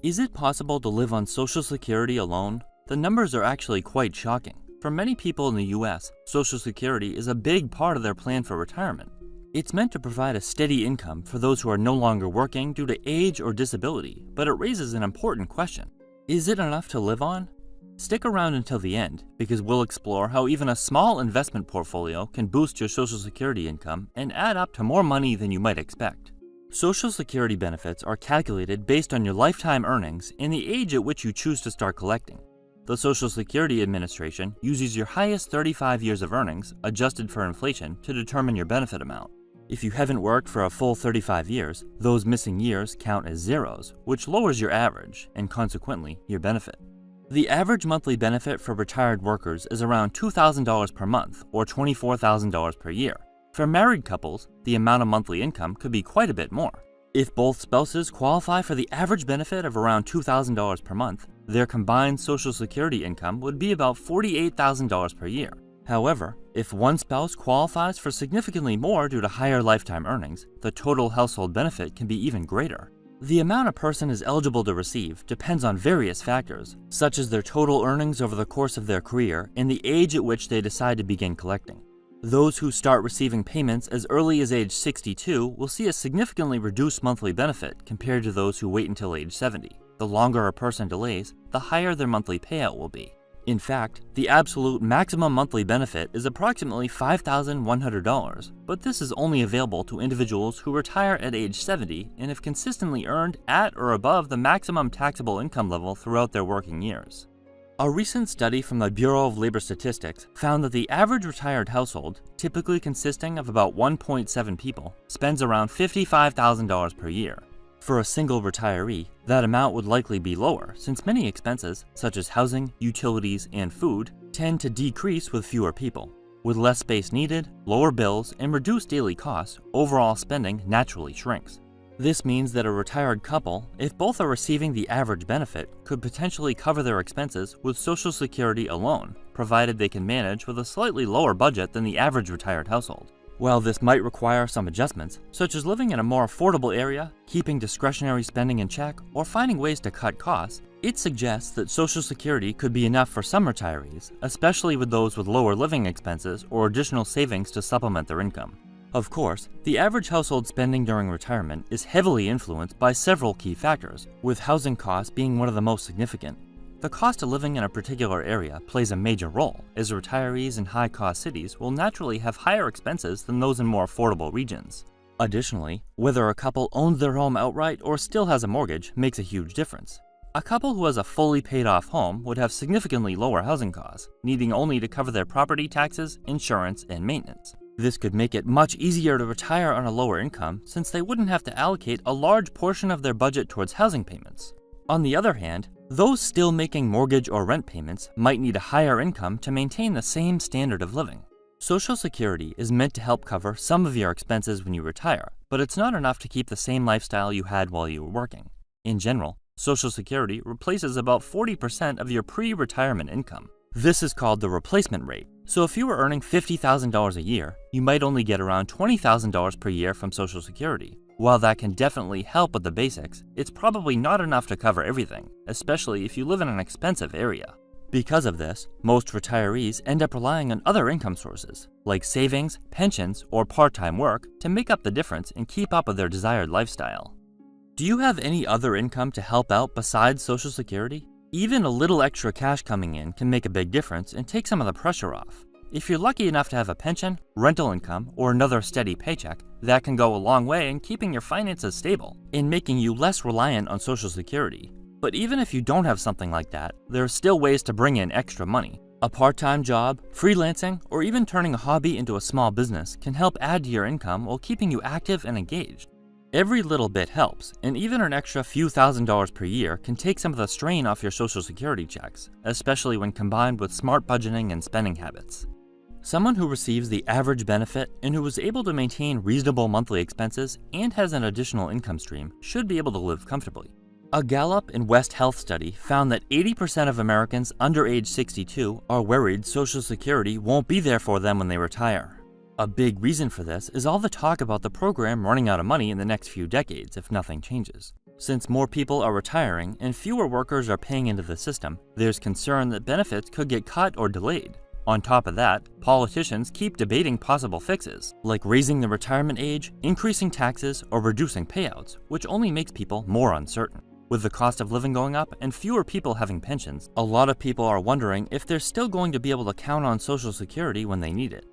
Is it possible to live on Social Security alone? The numbers are actually quite shocking. For many people in the US, Social Security is a big part of their plan for retirement. It's meant to provide a steady income for those who are no longer working due to age or disability, but it raises an important question. Is it enough to live on? Stick around until the end, because we'll explore how even a small investment portfolio can boost your Social Security income and add up to more money than you might expect. Social Security benefits are calculated based on your lifetime earnings and the age at which you choose to start collecting. The Social Security Administration uses your highest 35 years of earnings, adjusted for inflation, to determine your benefit amount. If you haven't worked for a full 35 years, those missing years count as zeros, which lowers your average, and consequently, your benefit. The average monthly benefit for retired workers is around $2,000 per month, or $24,000 per year. For married couples, the amount of monthly income could be quite a bit more. If both spouses qualify for the average benefit of around $2,000 per month, their combined Social Security income would be about $48,000 per year. However, if one spouse qualifies for significantly more due to higher lifetime earnings, the total household benefit can be even greater. The amount a person is eligible to receive depends on various factors, such as their total earnings over the course of their career and the age at which they decide to begin collecting. Those who start receiving payments as early as age 62 will see a significantly reduced monthly benefit compared to those who wait until age 70. The longer a person delays, the higher their monthly payout will be. In fact, the absolute maximum monthly benefit is approximately $5,100, but this is only available to individuals who retire at age 70 and have consistently earned at or above the maximum taxable income level throughout their working years. A recent study from the Bureau of Labor Statistics found that the average retired household, typically consisting of about 1.7 people, spends around $55,000 per year. For a single retiree, that amount would likely be lower, since many expenses, such as housing, utilities, and food, tend to decrease with fewer people. With less space needed, lower bills, and reduced daily costs, overall spending naturally shrinks. This means that a retired couple, if both are receiving the average benefit, could potentially cover their expenses with Social Security alone, provided they can manage with a slightly lower budget than the average retired household. While this might require some adjustments, such as living in a more affordable area, keeping discretionary spending in check, or finding ways to cut costs, it suggests that Social Security could be enough for some retirees, especially with those with lower living expenses or additional savings to supplement their income. Of course, the average household spending during retirement is heavily influenced by several key factors, with housing costs being one of the most significant. The cost of living in a particular area plays a major role, as retirees in high-cost cities will naturally have higher expenses than those in more affordable regions. Additionally, whether a couple owns their home outright or still has a mortgage makes a huge difference. A couple who has a fully paid-off home would have significantly lower housing costs, needing only to cover their property taxes, insurance, and maintenance. This could make it much easier to retire on a lower income, since they wouldn't have to allocate a large portion of their budget towards housing payments. On the other hand, those still making mortgage or rent payments might need a higher income to maintain the same standard of living. Social Security is meant to help cover some of your expenses when you retire, but it's not enough to keep the same lifestyle you had while you were working. In general, Social Security replaces about 40% of your pre-retirement income. This is called the replacement rate. So if you were earning $50,000 a year, you might only get around $20,000 per year from Social Security. While that can definitely help with the basics, it's probably not enough to cover everything, especially if you live in an expensive area. Because of this, most retirees end up relying on other income sources, like savings, pensions, or part-time work, to make up the difference and keep up with their desired lifestyle. Do you have any other income to help out besides Social Security? Even a little extra cash coming in can make a big difference and take some of the pressure off. If you're lucky enough to have a pension, rental income, or another steady paycheck, that can go a long way in keeping your finances stable and making you less reliant on Social Security. But even if you don't have something like that, there are still ways to bring in extra money. A part-time job, freelancing, or even turning a hobby into a small business can help add to your income while keeping you active and engaged. Every little bit helps, and even an extra few $1,000s per year can take some of the strain off your Social Security checks, especially when combined with smart budgeting and spending habits. Someone who receives the average benefit and who is able to maintain reasonable monthly expenses and has an additional income stream should be able to live comfortably. A Gallup and West Health study found that 80% of Americans under age 62 are worried Social Security won't be there for them when they retire. A big reason for this is all the talk about the program running out of money in the next few decades if nothing changes. Since more people are retiring and fewer workers are paying into the system, there's concern that benefits could get cut or delayed. On top of that, politicians keep debating possible fixes, like raising the retirement age, increasing taxes, or reducing payouts, which only makes people more uncertain. With the cost of living going up and fewer people having pensions, a lot of people are wondering if they're still going to be able to count on Social Security when they need it.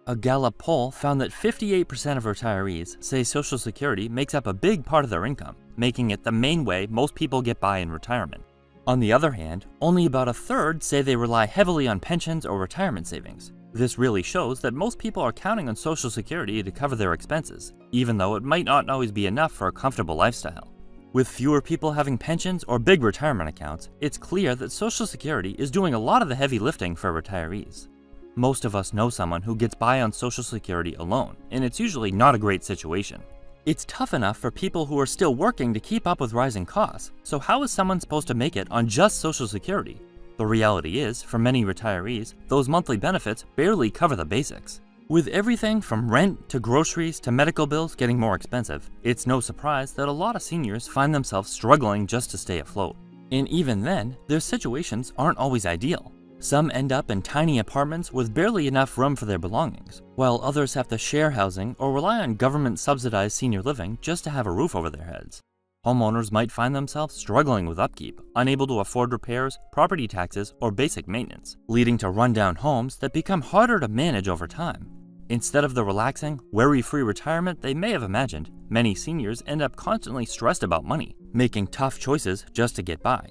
A Gallup poll found that 58% of retirees say Social Security makes up a big part of their income, making it the main way most people get by in retirement. On the other hand, only about a third say they rely heavily on pensions or retirement savings. This really shows that most people are counting on Social Security to cover their expenses, even though it might not always be enough for a comfortable lifestyle. With fewer people having pensions or big retirement accounts, it's clear that Social Security is doing a lot of the heavy lifting for retirees. Most of us know someone who gets by on Social Security alone, and it's usually not a great situation. It's tough enough for people who are still working to keep up with rising costs, so how is someone supposed to make it on just Social Security? The reality is, for many retirees, those monthly benefits barely cover the basics. With everything from rent to groceries to medical bills getting more expensive, it's no surprise that a lot of seniors find themselves struggling just to stay afloat. And even then, their situations aren't always ideal. Some end up in tiny apartments with barely enough room for their belongings, while others have to share housing or rely on government-subsidized senior living just to have a roof over their heads. Homeowners might find themselves struggling with upkeep, unable to afford repairs, property taxes, or basic maintenance, leading to rundown homes that become harder to manage over time. Instead of the relaxing, worry-free retirement they may have imagined, many seniors end up constantly stressed about money, making tough choices just to get by.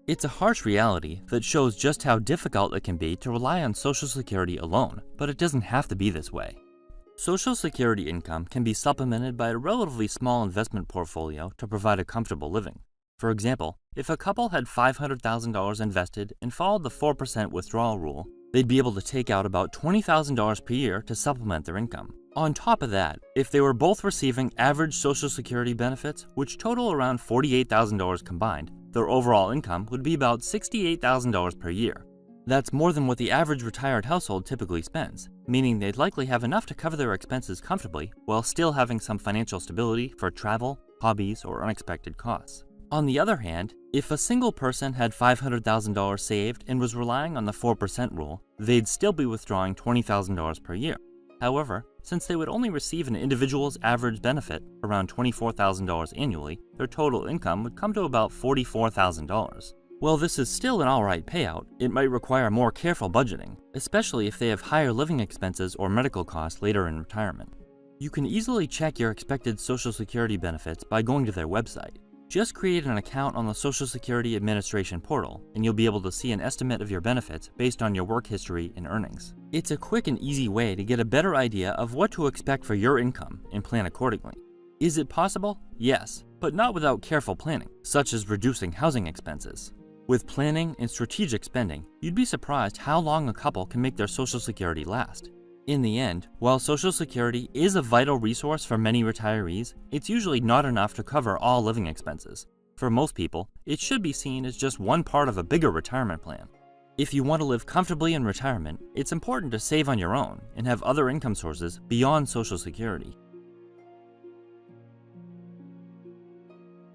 It's a harsh reality that shows just how difficult it can be to rely on Social Security alone, but it doesn't have to be this way. Social Security income can be supplemented by a relatively small investment portfolio to provide a comfortable living. For example, if a couple had $500,000 invested and followed the 4% withdrawal rule, they'd be able to take out about $20,000 per year to supplement their income. On top of that, if they were both receiving average Social Security benefits, which total around $48,000 combined, their overall income would be about $68,000 per year. That's more than what the average retired household typically spends, meaning they'd likely have enough to cover their expenses comfortably while still having some financial stability for travel, hobbies, or unexpected costs. On the other hand, if a single person had $500,000 saved and was relying on the 4% rule, they'd still be withdrawing $20,000 per year. However, since they would only receive an individual's average benefit, around $24,000 annually, their total income would come to about $44,000. While this is still an alright payout, it might require more careful budgeting, especially if they have higher living expenses or medical costs later in retirement. You can easily check your expected Social Security benefits by going to their website. Just create an account on the Social Security Administration portal, and you'll be able to see an estimate of your benefits based on your work history and earnings. It's a quick and easy way to get a better idea of what to expect for your income and plan accordingly. Is it possible? Yes, but not without careful planning, such as reducing housing expenses. With planning and strategic spending, you'd be surprised how long a couple can make their Social Security last. In the end, while Social Security is a vital resource for many retirees, it's usually not enough to cover all living expenses. For most people, it should be seen as just one part of a bigger retirement plan. If you want to live comfortably in retirement, it's important to save on your own and have other income sources beyond Social Security.